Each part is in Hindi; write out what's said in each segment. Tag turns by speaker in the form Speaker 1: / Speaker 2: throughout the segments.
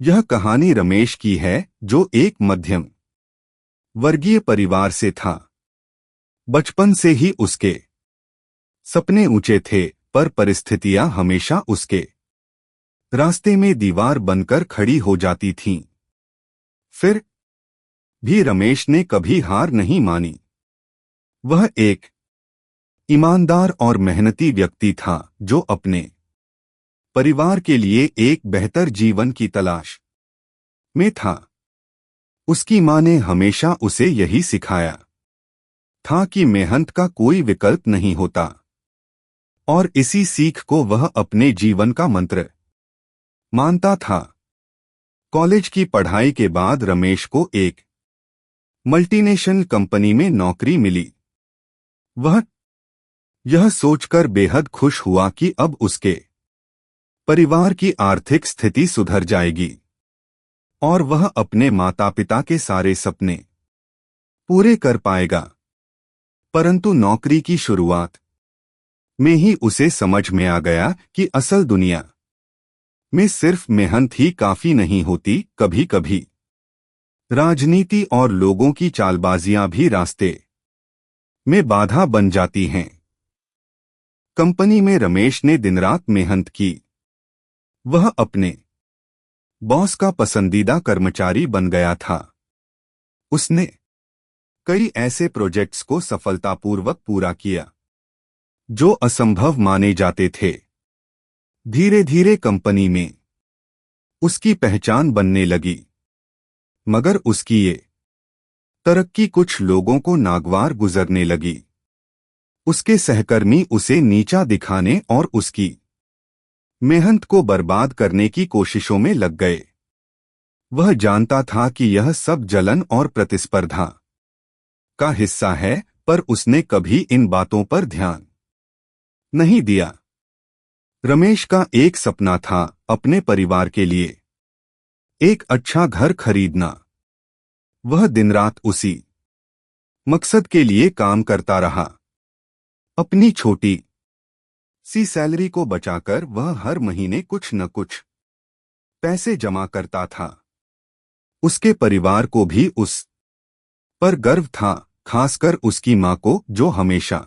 Speaker 1: यह कहानी रमेश की है, जो एक मध्यम वर्गीय परिवार से था। बचपन से ही उसके सपने ऊंचे थे, पर परिस्थितियां हमेशा उसके रास्ते में दीवार बनकर खड़ी हो जाती थीं। फिर भी रमेश ने कभी हार नहीं मानी। वह एक ईमानदार और मेहनती व्यक्ति था, जो अपने परिवार के लिए एक बेहतर जीवन की तलाश में था। उसकी मां ने हमेशा उसे यही सिखाया था कि मेहनत का कोई विकल्प नहीं होता, और इसी सीख को वह अपने जीवन का मंत्र मानता था। कॉलेज की पढ़ाई के बाद रमेश को एक मल्टीनेशनल कंपनी में नौकरी मिली। वह यह सोचकर बेहद खुश हुआ कि अब उसके परिवार की आर्थिक स्थिति सुधर जाएगी और वह अपने माता पिता के सारे सपने पूरे कर पाएगा। परंतु नौकरी की शुरुआत में ही उसे समझ में आ गया कि असल दुनिया में सिर्फ मेहनत ही काफी नहीं होती। कभी कभी राजनीति और लोगों की चालबाजियां भी रास्ते में बाधा बन जाती हैं। कंपनी में रमेश ने दिन रात मेहनत की। वह अपने बॉस का पसंदीदा कर्मचारी बन गया था। उसने कई ऐसे प्रोजेक्ट्स को सफलतापूर्वक पूरा किया जो असंभव माने जाते थे। धीरे धीरे कंपनी में उसकी पहचान बनने लगी, मगर उसकी ये तरक्की कुछ लोगों को नागवार गुजरने लगी। उसके सहकर्मी उसे नीचा दिखाने और उसकी मेहनत को बर्बाद करने की कोशिशों में लग गए। वह जानता था कि यह सब जलन और प्रतिस्पर्धा का हिस्सा है, पर उसने कभी इन बातों पर ध्यान नहीं दिया। रमेश का एक सपना था, अपने परिवार के लिए एक अच्छा घर खरीदना। वह दिन रात उसी मकसद के लिए काम करता रहा। अपनी छोटी सी सैलरी को बचाकर वह हर महीने कुछ न कुछ पैसे जमा करता था। उसके परिवार को भी उस पर गर्व था, खासकर उसकी मां को, जो हमेशा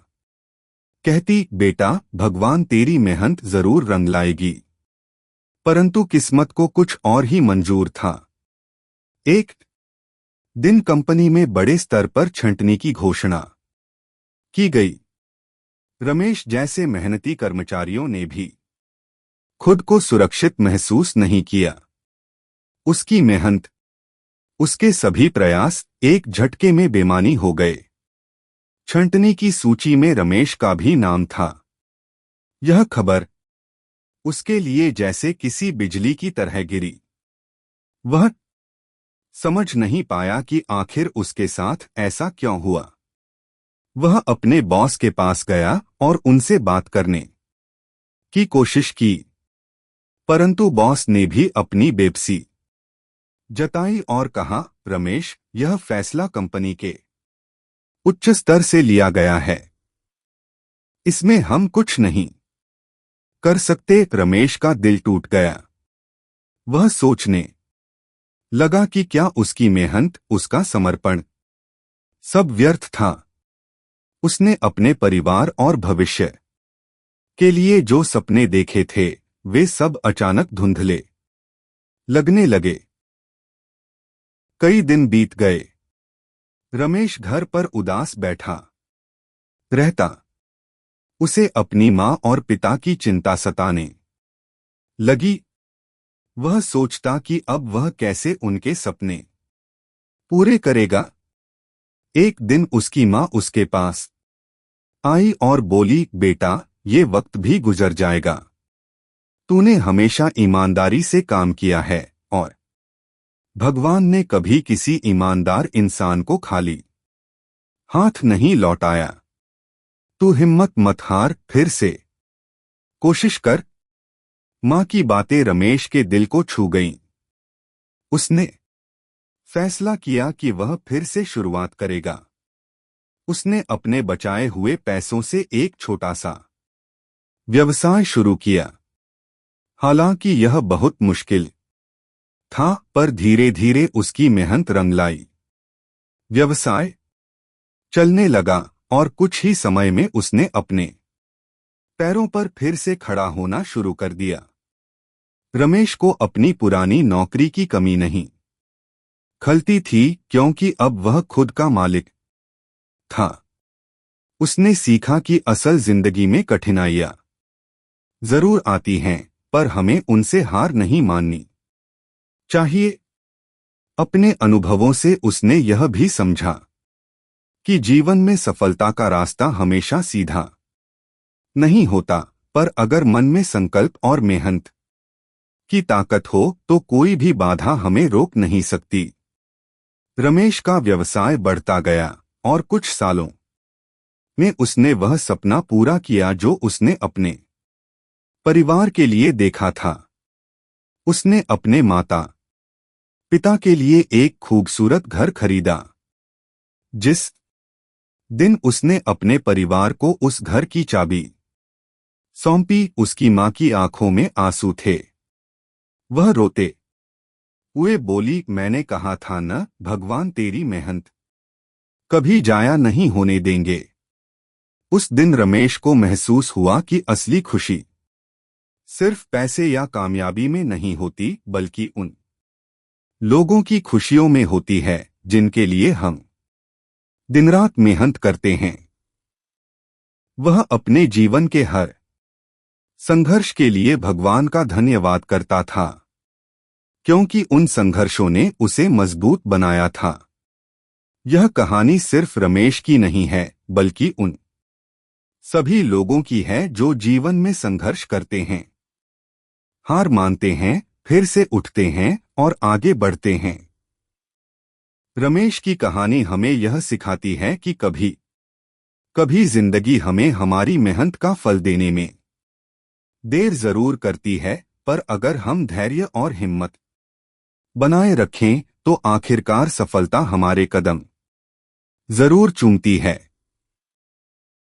Speaker 1: कहती, बेटा, भगवान तेरी मेहनत जरूर रंग लाएगी। परंतु किस्मत को कुछ और ही मंजूर था। एक दिन कंपनी में बड़े स्तर पर छंटनी की घोषणा की गई। रमेश जैसे मेहनती कर्मचारियों ने भी खुद को सुरक्षित महसूस नहीं किया। उसकी मेहनत, उसके सभी प्रयास एक झटके में बेमानी हो गए। छंटनी की सूची में रमेश का भी नाम था। यह खबर उसके लिए जैसे किसी बिजली की तरह गिरी। वह समझ नहीं पाया कि आखिर उसके साथ ऐसा क्यों हुआ। वह अपने बॉस के पास गया और उनसे बात करने की कोशिश की, परंतु बॉस ने भी अपनी बेबसी जताई और कहा, रमेश, यह फैसला कंपनी के उच्च स्तर से लिया गया है, इसमें हम कुछ नहीं कर सकते। रमेश का दिल टूट गया। वह सोचने लगा कि क्या उसकी मेहनत, उसका समर्पण सब व्यर्थ था। उसने अपने परिवार और भविष्य के लिए जो सपने देखे थे, वे सब अचानक धुंधले लगने लगे। कई दिन बीत गए। रमेश घर पर उदास बैठा रहता। उसे अपनी मां और पिता की चिंता सताने लगी। वह सोचता कि अब वह कैसे उनके सपने पूरे करेगा। एक दिन उसकी मां उसके पास आई और बोली, बेटा, ये वक्त भी गुजर जाएगा। तूने हमेशा ईमानदारी से काम किया है और भगवान ने कभी किसी ईमानदार इंसान को खाली हाथ नहीं लौटाया। तू हिम्मत मत हार, फिर से कोशिश कर। मां की बातें रमेश के दिल को छू गईं। उसने फैसला किया कि वह फिर से शुरुआत करेगा। उसने अपने बचाए हुए पैसों से एक छोटा सा व्यवसाय शुरू किया। हालांकि यह बहुत मुश्किल था, पर धीरे धीरे उसकी मेहनत रंग लाई। व्यवसाय चलने लगा और कुछ ही समय में उसने अपने पैरों पर फिर से खड़ा होना शुरू कर दिया। रमेश को अपनी पुरानी नौकरी की कमी नहीं खलती थी, क्योंकि अब वह खुद का मालिक था। उसने सीखा कि असल जिंदगी में कठिनाइयां जरूर आती हैं, पर हमें उनसे हार नहीं माननी चाहिए। अपने अनुभवों से उसने यह भी समझा कि जीवन में सफलता का रास्ता हमेशा सीधा नहीं होता, पर अगर मन में संकल्प और मेहनत की ताकत हो तो कोई भी बाधा हमें रोक नहीं सकती। रमेश का व्यवसाय बढ़ता गया और कुछ सालों में उसने वह सपना पूरा किया जो उसने अपने परिवार के लिए देखा था। उसने अपने माता पिता के लिए एक खूबसूरत घर खरीदा। जिस दिन उसने अपने परिवार को उस घर की चाबी सौंपी, उसकी मां की आंखों में आंसू थे। वह रोते हुए बोली, मैंने कहा था न, भगवान तेरी मेहनत कभी जाया नहीं होने देंगे। उस दिन रमेश को महसूस हुआ कि असली खुशी सिर्फ पैसे या कामयाबी में नहीं होती, बल्कि उन लोगों की खुशियों में होती है जिनके लिए हम दिन रात मेहनत करते हैं। वह अपने जीवन के हर संघर्ष के लिए भगवान का धन्यवाद करता था, क्योंकि उन संघर्षों ने उसे मजबूत बनाया था। यह कहानी सिर्फ रमेश की नहीं है, बल्कि उन सभी लोगों की है जो जीवन में संघर्ष करते हैं, हार मानते हैं, फिर से उठते हैं और आगे बढ़ते हैं। रमेश की कहानी हमें यह सिखाती है कि कभी कभी जिंदगी हमें हमारी मेहनत का फल देने में देर जरूर करती है, पर अगर हम धैर्य और हिम्मत बनाए रखें तो आखिरकार सफलता हमारे कदम जरूर चूमती है।